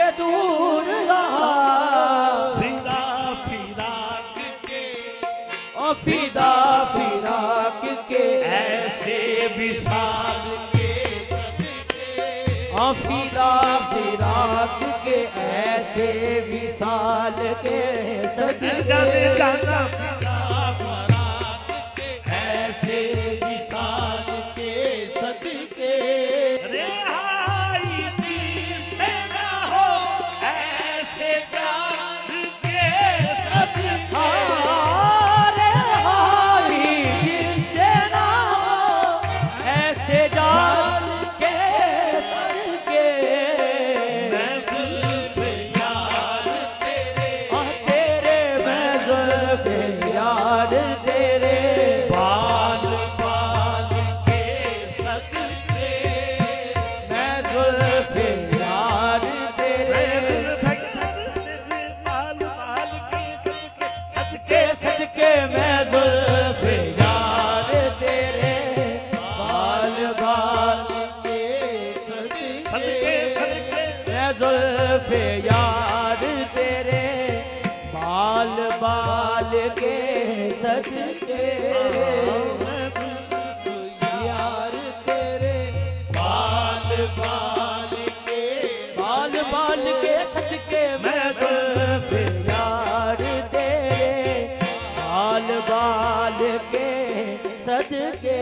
के दूर रहा, फिदा फिराक के, ओ फिदा फिराक के ऐसे विशाल के सदके, ओ फिदा फिराक के ऐसे विशाल के सदके, गाना फिदा फिराक के ऐसे विशाल के सदके, रिहाई से ना हो ऐसे जान के सदके, अरे हारी जिससे ना ऐसे जान के सदके, मैं जुल्फ़े यार तेरे, तेरे मैं जुल्फ़े यार तेरे, बाल बाल के सदके, मैं जुल्फ़े यार तेरे, बाल बाल के सदके सदके मैं जुल्फ़े यार तेरे, बाल बाल के सदके सदके मैं जुल्फ़े यार तेरे, बाल बाल के सदके, यार तेरे, बाल बाल के बाल बाल के सदके मैं जुल्फ़े यार तेरे, बाल बाल के सदके,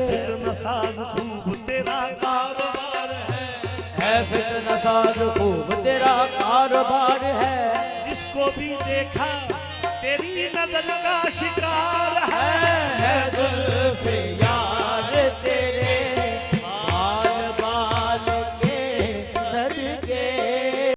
फितना साज खूब तेरा कारोबार है फितना साज खूब तेरा कारोबार है, जिसको भी देखा तेरी नजर का शिकार है